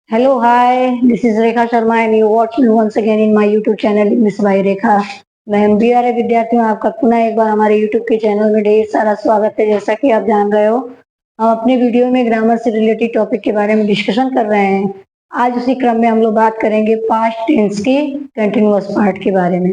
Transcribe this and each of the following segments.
Hello, hi. This is Rekha Sharma and you watching once again in my YouTube channel Miss by Rekha. मैं MBA विद्यार्थी हूँ। आपका पुनः एक बार हमारे YouTube के चैनल में ढेर सारा स्वागत है। जैसा कि आप जान रहे हो, हम अपने वीडियो में ग्रामर से रिलेटेड टॉपिक के बारे में डिस्कशन कर रहे हैं। आज उसी क्रम में हम लोग बात करेंगे पास्ट टेंस के कंटिन्यूअस पार्ट के बारे में।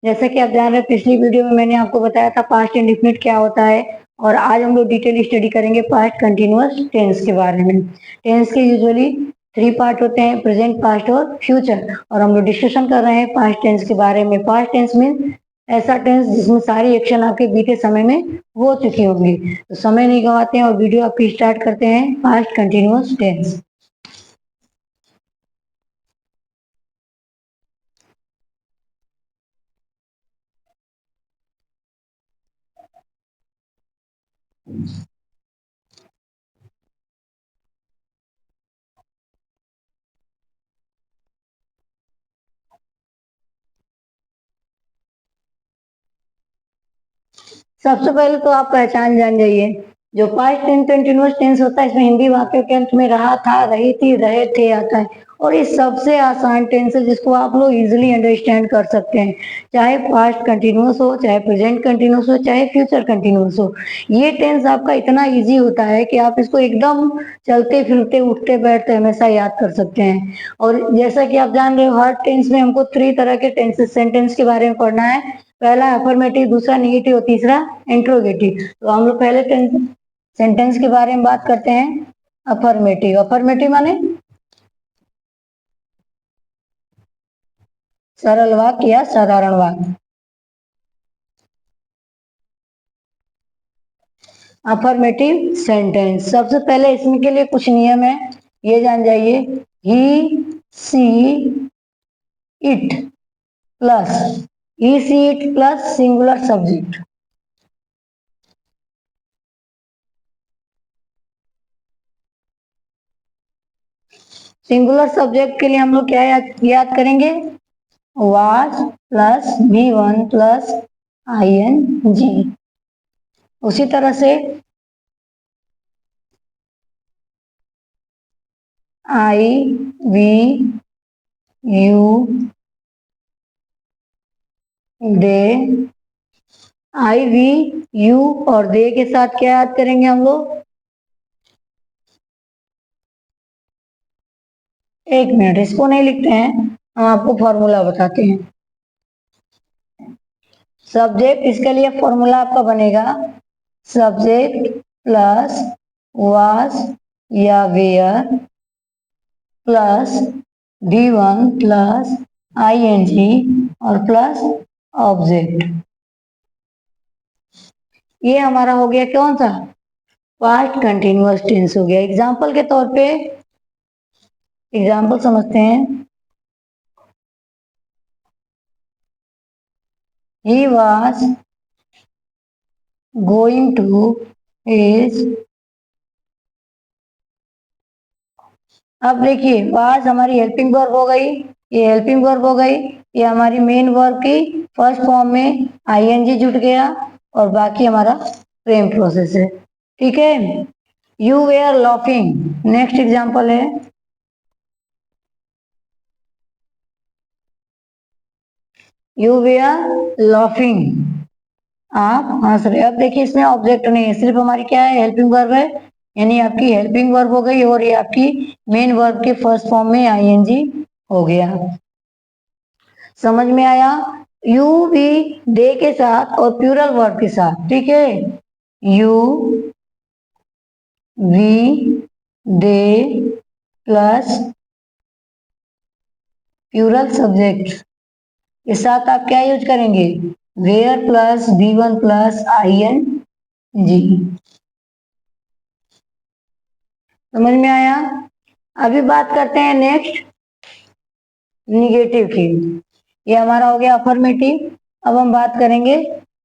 जैसा कि आप जान रहे हैं, पिछली वीडियो में मैंने आपको बताया था पास्ट इंडेफिनिट क्या होता है, और आज हम लोग डिटेल स्टडी करेंगे पास्ट कंटिन्यूअस टेंस के बारे में। टेंस के यूजुअली थ्री पार्ट होते हैं, प्रेजेंट, पास्ट और फ्यूचर, और हम लोग डिस्कशन कर रहे हैं पास्ट टेंस के बारे में। पास्ट टेंस मीन ऐसा टेंस जिसमें सारी एक्शन आपके बीते समय में हो चुकी होंगी। तो समय नहीं गवाते हैं और वीडियो आपकी स्टार्ट करते हैं। Past continuous tense. सबसे पहले तो आप पहचान जान जाइए। जो पास्ट टेंस कंटिन्यूअस टेंस होता है, इसमें हिंदी वाक्यों के अंत में रहा था, रही थी, रहे थे आता है, और ये सबसे आसान टेंस है जिसको आप लोग इजीली अंडरस्टैंड कर सकते हैं। चाहे पास्ट कंटिन्यूअस हो, चाहे प्रेजेंट कंटिन्यूअस हो, चाहे फ्यूचर कंटिन्यूअस हो, ये टेंस आपका इतना इजी होता है कि आप इसको एकदम चलते फिरते उठते बैठते हमेशा याद कर सकते हैं। और जैसा कि आप जान रहे हो, हर टेंस में हमको थ्री तरह के टेंसेस सेंटेंस के बारे में पढ़ना है। पहला अफर्मेटिव, दूसरा निगेटिव और तीसरा इंट्रोगेटिव। तो हम लोग पहले सेंटेंस के बारे में बात करते हैं। अफर्मेटिव, अफर्मेटिव माने सरल वाक्य या साधारण वाक्य। अफर्मेटिव सेंटेंस, सबसे पहले इसमें के लिए कुछ नियम है, ये जान जाइए। He, she, it plus he, she, it plus singular subject. Singular subject के लिए हम लोग क्या याद करेंगे? Was plus V1 plus ING। उसी तरह से I, V, U, they. I, V, U और दे के साथ क्या याद करेंगे हम लोग? एक मिनट, इसको नहीं लिखते हैं, हम आपको फॉर्मूला बताते हैं। सब्जेक्ट, इसके लिए फॉर्मूला आपका बनेगा सब्जेक्ट प्लस वाज या were plus V1 plus ING और प्लस ऑब्जेक्ट। ये हमारा हो गया कौन सा? पास्ट कंटिन्यूअस टेंस हो गया। एग्जाम्पल के तौर पे एग्जाम्पल समझते हैं। He was going to his। अब देखिए, वाज हमारी हेल्पिंग वर्ब हो गई, ये हेल्पिंग वर्ब हो गई, ये हमारी मेन वर्ब की फर्स्ट फॉर्म में ING जुट गया, और बाकी हमारा फ्रेम प्रोसेस है। ठीक है। You were laughing, next example है। यू वेयर लॉफिंग, आप हंस रहे। अब देखिए, इसमें ऑब्जेक्ट नहीं है, सिर्फ हमारी क्या है? हेल्पिंग वर्ब है, यानी आपकी हेल्पिंग वर्ब हो गई, और ये आपकी मेन वर्ब के फर्स्ट फॉर्म में ING हो गया। समझ में आया? यू भी दे के साथ और प्लूरल वर्ब के साथ। ठीक है। You, we, they plus plural subject के साथ आप क्या यूज करेंगे? Were plus V1 plus ING। समझ में आया? अभी बात करते हैं नेक्स्ट निगेटिव की। ये हमारा हो गया अफर्मेटिव। अब हम बात करेंगे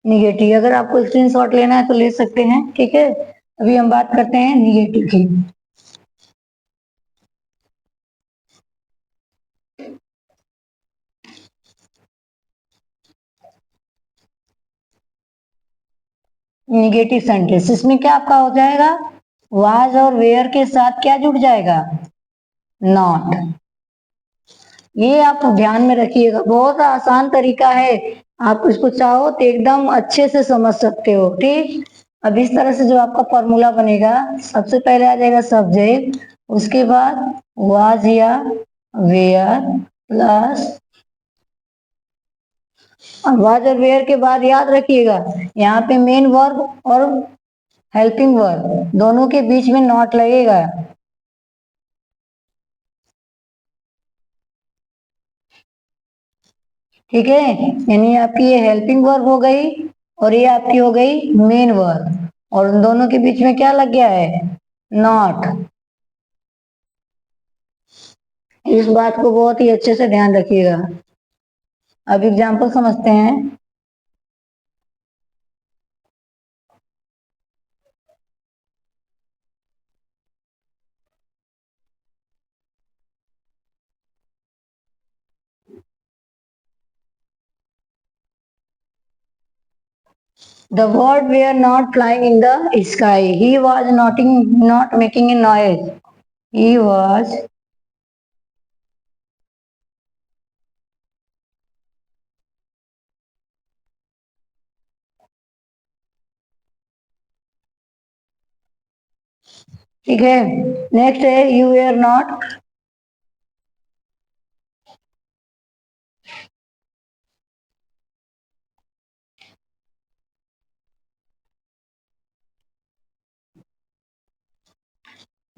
निगेटिव। अगर आपको स्क्रीनशॉट लेना है तो ले सकते हैं। ठीक है। अभी हम बात करते हैं निगेटिव की। निगेटिव सेंटेंस, इसमें क्या आपका हो जाएगा? वाज और वेयर के साथ क्या जुड़ जाएगा? नॉट। ये आप ध्यान में रखिएगा, बहुत आसान तरीका है। आप इसको चाहो तो एकदम अच्छे से समझ सकते हो। ठीक, अब इस तरह से जो आपका फॉर्मूला बनेगा, सबसे पहले आ जाएगा सब्जेक्ट, उसके बाद वाज या वेयर प्लस, वाज और वेयर के बाद याद रखिएगा यहाँ पे मेन वर्ब और हेल्पिंग वर्ब दोनों के बीच में नॉट लगेगा। ठीक है, यानी आपकी ये हेल्पिंग वर्ब हो गई और ये आपकी हो गई मेन वर्ब, और उन दोनों के बीच में क्या लग गया है, नॉट। इस बात को बहुत ही अच्छे से ध्यान रखिएगा। अब एग्जाम्पल समझते हैं। The bird were not flying in the sky. He was not making a noise. He was ठीक है। नेक्स्ट है you were not,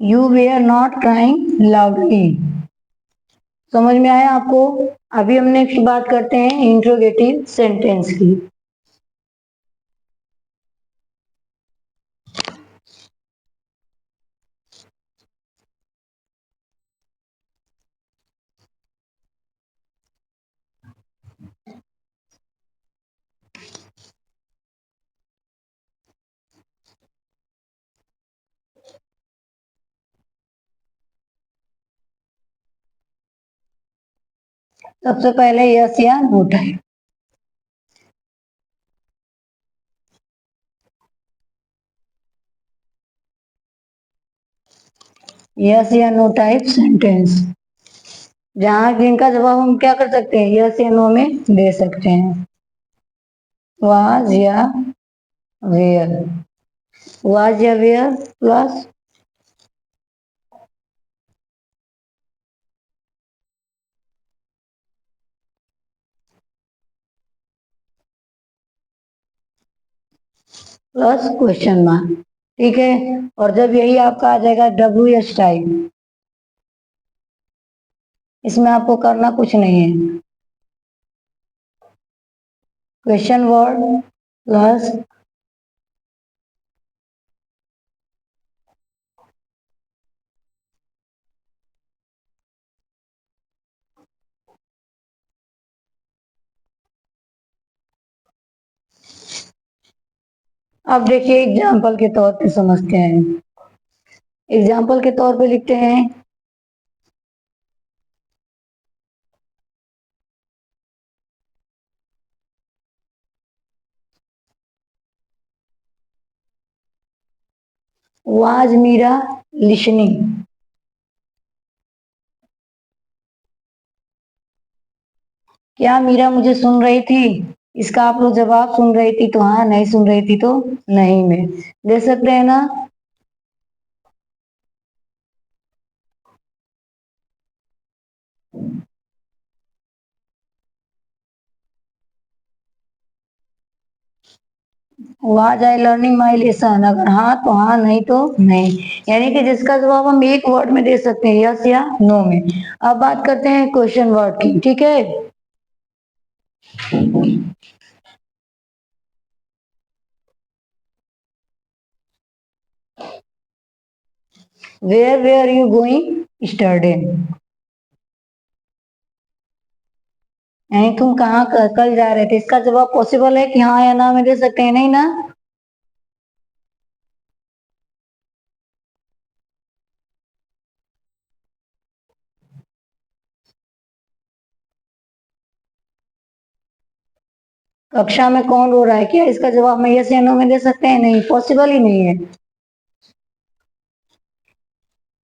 you were not crying loudly. समझ में आया आपको? अभी हम नेक्स्ट बात करते हैं इंट्रोगेटिव सेंटेंस की। सबसे पहले यस या नो टाइप। यस या नो टाइप सेंटेंस, जहां जिनका जवाब हम क्या कर सकते हैं, यस या नो में दे सकते हैं। वाज या वेयर, वाज या were plus plus question mark. ठीक है, और जब यही आपका आ जाएगा डब्ल्यू एस टाइप, इसमें आपको करना कुछ नहीं है, क्वेश्चन वर्ड प्लस अब देखिए एग्जाम्पल के तौर पे समझते हैं। एग्जाम्पल के तौर पे लिखते हैं, वाज मीरा लिसनिंग। क्या मीरा मुझे सुन रही थी? इसका आप लोग जवाब सुन रही थी तो हाँ, नहीं सुन रही थी तो नहीं में दे सकते हैं ना। Was I learning my lesson, अगर हाँ तो हाँ, नहीं तो नहीं, यानी कि जिसका जवाब हम एक वर्ड में दे सकते हैं, यस या नो में। अब बात करते हैं क्वेश्चन वर्ड की। ठीक है, वेयर यू गोइंग स्टरडे, यानी तुम कहाँ कल जा रहे थे। इसका जवाब पॉसिबल है कि हाँ या ना में दे सकते हैं, नहीं ना। कक्षा में कौन रो रहा है, क्या इसका जवाब मैं यस या नो में दे सकते हैं? नहीं, पॉसिबल ही नहीं है।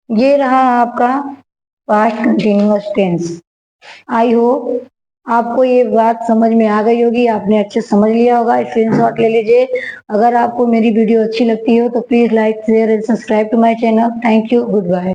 ये रहा आपका past continuous tense. I hope आपको ये बात समझ में आ गई होगी, आपने अच्छे समझ लिया होगा। स्क्रीनशॉट ले लीजिए। अगर आपको मेरी वीडियो अच्छी लगती हो तो please like share and subscribe to my channel. Thank you, good bye.